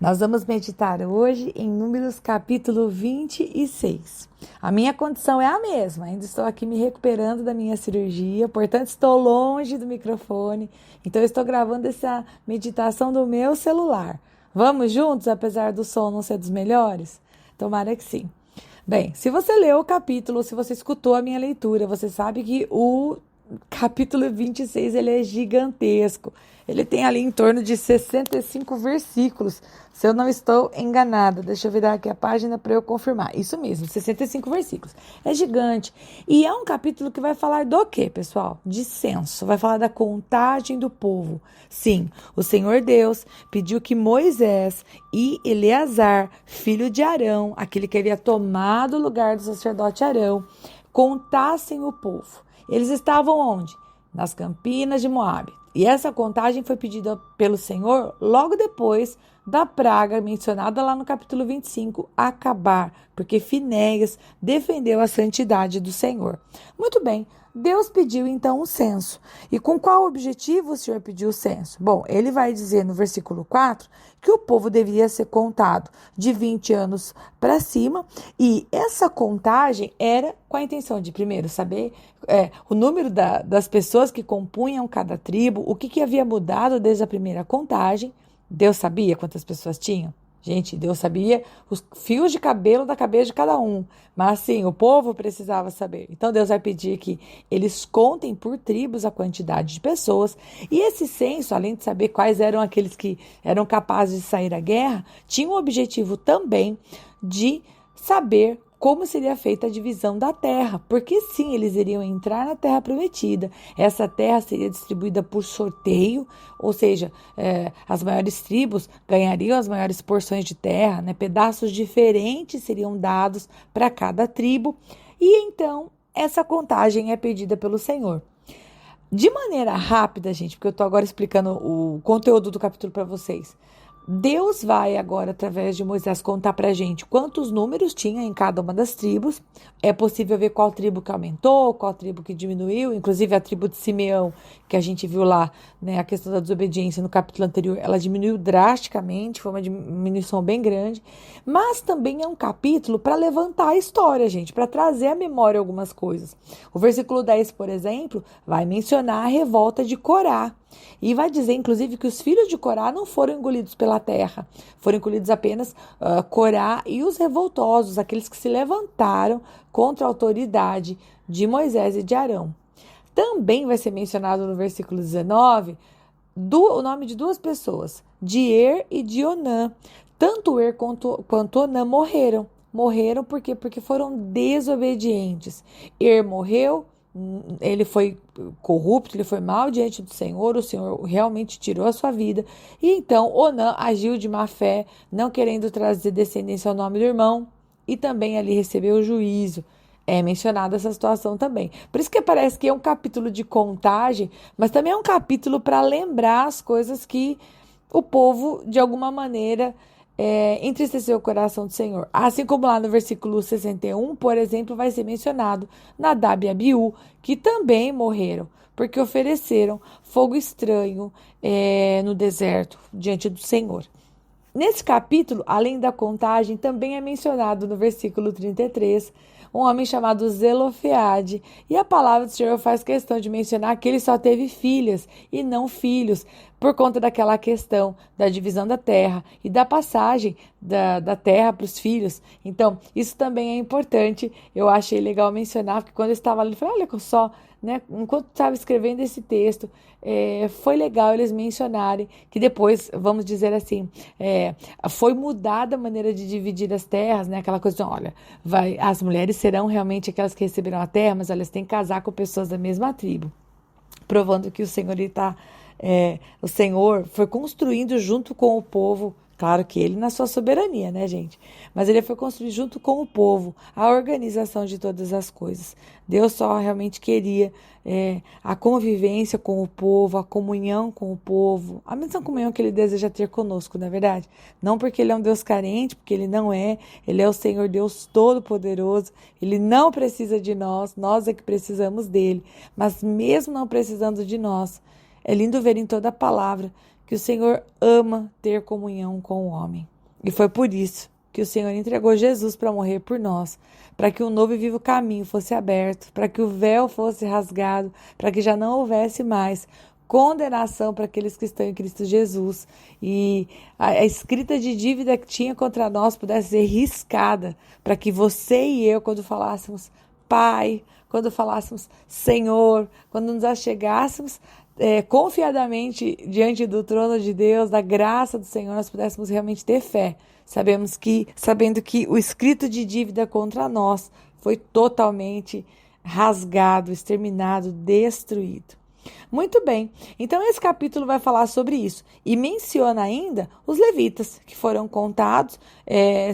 Nós vamos meditar hoje em Números capítulo 26. A minha condição é a mesma, ainda estou aqui me recuperando da minha cirurgia, portanto estou longe do microfone, então estou gravando essa meditação do meu celular. Vamos juntos, apesar do som não ser dos melhores? Tomara que sim. Bem, se você leu o capítulo, se você escutou a minha leitura, você sabe que o capítulo 26 ele é gigantesco. Ele tem ali em torno de 65 versículos, se eu não estou enganada. Deixa eu virar aqui a página para eu confirmar. Isso mesmo, 65 versículos. É gigante. E é um capítulo que vai falar do quê, pessoal? De censo. Vai falar da contagem do povo. Sim, o Senhor Deus pediu que Moisés e Eleazar, filho de Arão, aquele que havia tomado o lugar do sacerdote Arão, contassem o povo. Eles estavam onde? Nas campinas de Moabe. E essa contagem foi pedida pelo Senhor logo depois da praga mencionada lá no capítulo 25 acabar, porque Finéias defendeu a santidade do Senhor. Muito bem, Deus pediu então um censo. E com qual objetivo o Senhor pediu o censo? Bom, ele vai dizer no versículo 4 que o povo deveria ser contado de 20 anos para cima, e essa contagem era com a intenção de, primeiro, saber o número das pessoas que compunham cada tribo, o que havia mudado desde a primeira contagem. Deus sabia quantas pessoas tinham? Gente, Deus sabia os fios de cabelo da cabeça de cada um, mas sim, o povo precisava saber. Então Deus vai pedir que eles contem por tribos a quantidade de pessoas, e esse censo, além de saber quais eram aqueles que eram capazes de sair à guerra, tinha o objetivo também de saber como seria feita a divisão da terra, porque sim, eles iriam entrar na terra prometida. Essa terra seria distribuída por sorteio, ou seja, as maiores tribos ganhariam as maiores porções de terra, né? Pedaços diferentes seriam dados para cada tribo, e então essa contagem é pedida pelo Senhor. De maneira rápida, gente, porque eu estou agora explicando o conteúdo do capítulo para vocês. Deus vai agora, através de Moisés, contar para a gente quantos números tinha em cada uma das tribos. É possível ver qual tribo que aumentou, qual tribo que diminuiu, inclusive a tribo de Simeão, que a gente viu lá, né, a questão da desobediência no capítulo anterior, ela diminuiu drasticamente, foi uma diminuição bem grande. Mas também é um capítulo para levantar a história, gente, para trazer à memória algumas coisas. O versículo 10, por exemplo, vai mencionar a revolta de Corá. E vai dizer, inclusive, que os filhos de Corá não foram engolidos pela terra. Foram engolidos apenas Corá e os revoltosos, aqueles que se levantaram contra a autoridade de Moisés e de Arão. Também vai ser mencionado no versículo 19 o nome de duas pessoas, de Er e de Onã. Tanto Er quanto Onã morreram. Morreram porque foram desobedientes. Er morreu, ele foi corrupto, ele foi mal diante do Senhor, o Senhor realmente tirou a sua vida, e então Onã agiu de má fé, não querendo trazer descendência ao nome do irmão, e também ali recebeu o juízo. É mencionada essa situação também. Por isso que parece que é um capítulo de contagem, mas também é um capítulo para lembrar as coisas que o povo, de alguma maneira, entristeceu o coração do Senhor. Assim como lá no versículo 61, por exemplo, vai ser mencionado Nadab e Abiú, que também morreram, porque ofereceram fogo estranho no deserto, diante do Senhor. Nesse capítulo, além da contagem, também é mencionado no versículo 33, um homem chamado Zelofeade, e a palavra do Senhor faz questão de mencionar que ele só teve filhas e não filhos, por conta daquela questão da divisão da terra e da passagem da terra para os filhos. Então, isso também é importante, eu achei legal mencionar, porque quando eu estava ali, eu falei, olha só, né, enquanto estava escrevendo esse texto, foi legal eles mencionarem que depois, vamos dizer assim, foi mudada a maneira de dividir as terras, né, aquela coisa de, olha, as mulheres serão realmente aquelas que receberão a terra, mas elas têm que casar com pessoas da mesma tribo, provando que o Senhor foi construindo junto com o povo, claro que ele na sua soberania, né, gente? Mas ele foi construir junto com o povo a organização de todas as coisas. Deus só realmente queria a convivência com o povo, a comunhão com o povo, a mesma comunhão que ele deseja ter conosco, não é verdade? Não porque ele é um Deus carente, porque ele não é, ele é o Senhor Deus Todo-Poderoso, ele não precisa de nós é que precisamos dele, mas mesmo não precisando de nós, é lindo ver em toda a palavra que o Senhor ama ter comunhão com o homem. E foi por isso que o Senhor entregou Jesus para morrer por nós, para que um novo e vivo caminho fosse aberto, para que o véu fosse rasgado, para que já não houvesse mais condenação para aqueles que estão em Cristo Jesus, e a escrita de dívida que tinha contra nós pudesse ser riscada, para que você e eu, quando falássemos Pai, quando falássemos Senhor, quando nos achegássemos confiadamente diante do trono de Deus, da graça do Senhor, nós pudéssemos realmente ter fé, sabendo que o escrito de dívida contra nós foi totalmente rasgado, exterminado, destruído. Muito bem, então esse capítulo vai falar sobre isso e menciona ainda os levitas que foram contados,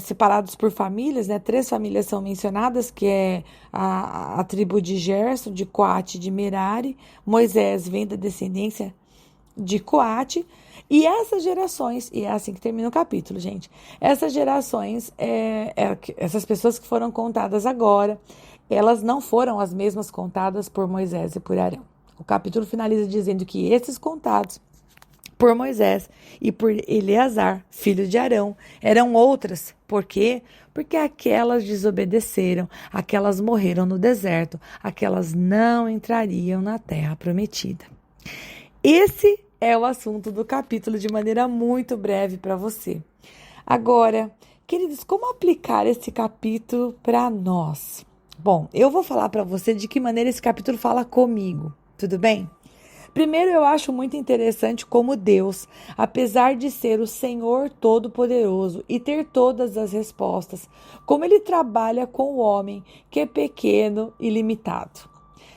separados por famílias, né? 3 famílias são mencionadas, que é a tribo de Gerson, de Coate e de Merari. Moisés vem da descendência de Coate, e essas gerações, e é assim que termina o capítulo, gente, essas gerações, essas pessoas que foram contadas agora, elas não foram as mesmas contadas por Moisés e por Arão. O capítulo finaliza dizendo que esses contados por Moisés e por Eleazar, filho de Arão, eram outras. Por quê? Porque aquelas desobedeceram, aquelas morreram no deserto, aquelas não entrariam na terra prometida. Esse é o assunto do capítulo de maneira muito breve para você. Agora, queridos, como aplicar esse capítulo para nós? Bom, eu vou falar para você de que maneira esse capítulo fala comigo. Tudo bem? Primeiro, eu acho muito interessante como Deus, apesar de ser o Senhor Todo-Poderoso e ter todas as respostas, como Ele trabalha com o homem que é pequeno e limitado.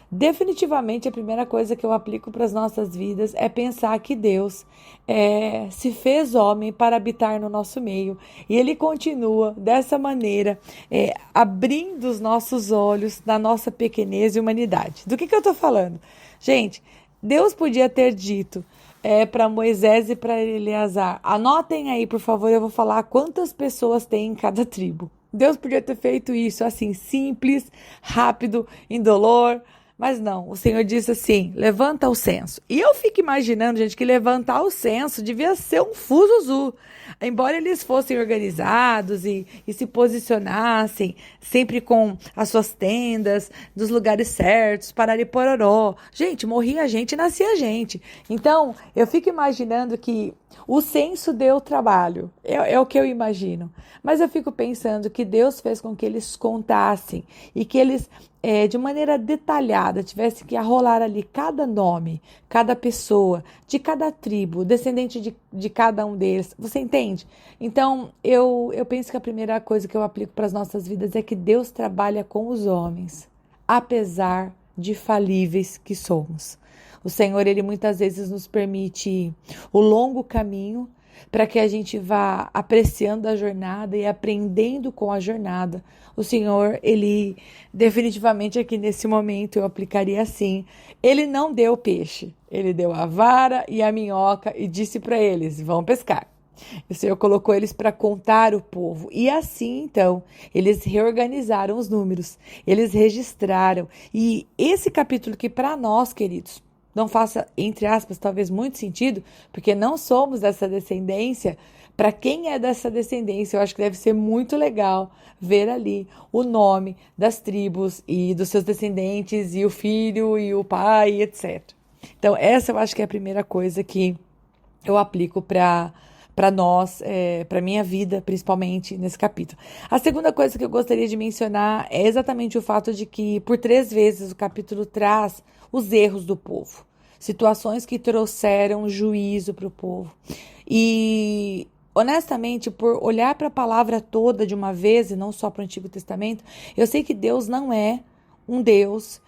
Definitivamente, a primeira coisa que eu aplico para as nossas vidas é pensar que Deus se fez homem para habitar no nosso meio. E Ele continua dessa maneira, abrindo os nossos olhos na nossa pequenez e humanidade. Do que eu estou falando? Gente, Deus podia ter dito para Moisés e para Eleazar: anotem aí, por favor, eu vou falar quantas pessoas tem em cada tribo. Deus podia ter feito isso assim, simples, rápido, indolor. Mas não, o Senhor disse assim: levanta o censo. E eu fico imaginando, gente, que levantar o censo devia ser um fuzuzu. Embora eles fossem organizados e se posicionassem sempre com as suas tendas, dos lugares certos, parari pororó. Gente, morria gente e nascia gente. Então, eu fico imaginando que o censo deu trabalho, é o que eu imagino. Mas eu fico pensando que Deus fez com que eles contassem e que eles, de maneira detalhada, tivessem que arrolar ali cada nome, cada pessoa, de cada tribo, descendente de cada um deles. Você entende? Então, eu penso que a primeira coisa que eu aplico para as nossas vidas é que Deus trabalha com os homens, apesar de falíveis que somos. O Senhor, Ele muitas vezes nos permite o longo caminho para que a gente vá apreciando a jornada e aprendendo com a jornada. O Senhor, Ele definitivamente aqui nesse momento eu aplicaria assim: Ele não deu peixe, Ele deu a vara e a minhoca e disse para eles: vão pescar. O Senhor colocou eles para contar o povo. E assim, então, eles reorganizaram os números, eles registraram. E esse capítulo que para nós, queridos, não faça, entre aspas, talvez muito sentido, porque não somos dessa descendência. Para quem é dessa descendência, eu acho que deve ser muito legal ver ali o nome das tribos e dos seus descendentes, e o filho, e o pai, etc. Então, essa eu acho que é a primeira coisa que eu aplico para nós, para minha vida, principalmente nesse capítulo. A segunda coisa que eu gostaria de mencionar é exatamente o fato de que, por 3 vezes, o capítulo traz os erros do povo, situações que trouxeram juízo para o povo. E, honestamente, por olhar para a palavra toda de uma vez, e não só para o Antigo Testamento, eu sei que Deus não é um Deus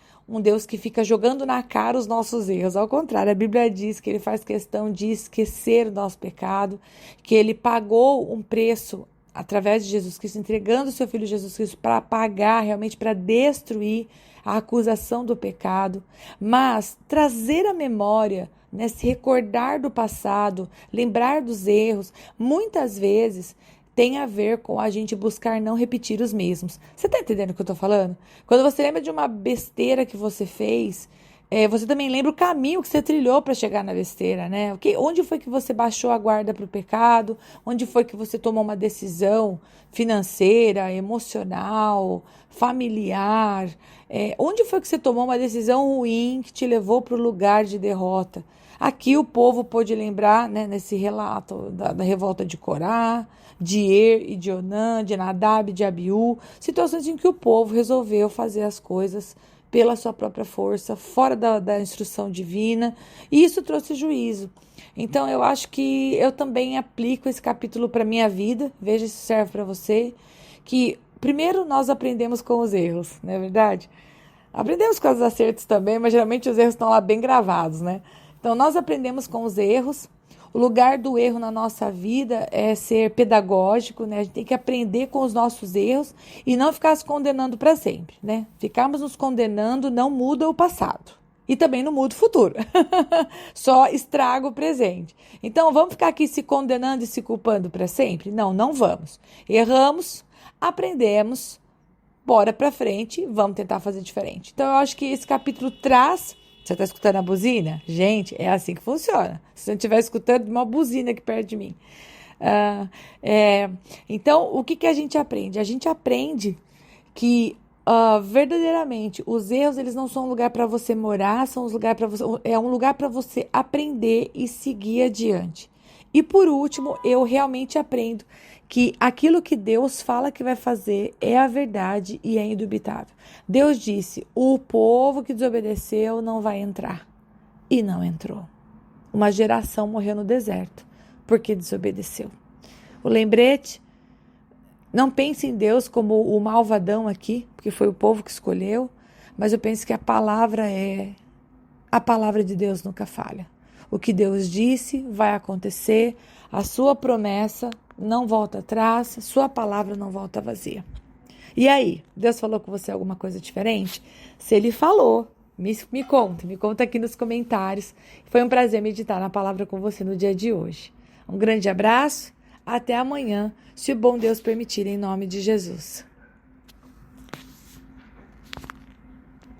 que fica jogando na cara os nossos erros. Ao contrário, a Bíblia diz que Ele faz questão de esquecer o nosso pecado, que Ele pagou um preço através de Jesus Cristo, entregando o seu Filho Jesus Cristo para pagar, realmente para destruir a acusação do pecado. Mas trazer à memória, né, se recordar do passado, lembrar dos erros, muitas vezes tem a ver com a gente buscar não repetir os mesmos. Você está entendendo o que eu estou falando? Quando você lembra de uma besteira que você fez, Você também lembra o caminho que você trilhou para chegar na besteira, né? Onde foi que você baixou a guarda para o pecado? Onde foi que você tomou uma decisão financeira, emocional, familiar? Onde foi que você tomou uma decisão ruim que te levou para o lugar de derrota? Aqui o povo pôde lembrar, né, nesse relato da revolta de Corá, de Er e de Onã, de Nadab e de Abiú, situações em que o povo resolveu fazer as coisas pela sua própria força, fora da instrução divina, e isso trouxe juízo. Então, eu acho que eu também aplico esse capítulo para a minha vida, veja se serve para você, que primeiro nós aprendemos com os erros, não é verdade? Aprendemos com os acertos também, mas geralmente os erros estão lá bem gravados, né? Então, nós aprendemos com os erros. O lugar do erro na nossa vida é ser pedagógico, né? A gente tem que aprender com os nossos erros e não ficar se condenando para sempre, né? Ficarmos nos condenando não muda o passado. E também não muda o futuro. Só estraga o presente. Então, vamos ficar aqui se condenando e se culpando para sempre? Não, não vamos. Erramos, aprendemos, bora para frente, vamos tentar fazer diferente. Então, eu acho que esse capítulo traz... Você está escutando a buzina? Gente, é assim que funciona. Se você não estiver escutando, uma buzina aqui perto de mim. Então, o que a gente aprende? A gente aprende que verdadeiramente os erros eles não são um lugar para você morar, são um lugar para você, é um lugar para você aprender e seguir adiante. E por último, eu realmente aprendo que aquilo que Deus fala que vai fazer é a verdade e é indubitável. Deus disse, o povo que desobedeceu não vai entrar. E não entrou. Uma geração morreu no deserto porque desobedeceu. O lembrete, não pense em Deus como o malvadão aqui, porque foi o povo que escolheu, mas eu penso que a palavra de Deus nunca falha. O que Deus disse vai acontecer, a sua promessa não volta atrás, sua palavra não volta vazia. E aí, Deus falou com você alguma coisa diferente? Se Ele falou, me conta aqui nos comentários. Foi um prazer meditar na palavra com você no dia de hoje. Um grande abraço, até amanhã, se o bom Deus permitir, em nome de Jesus.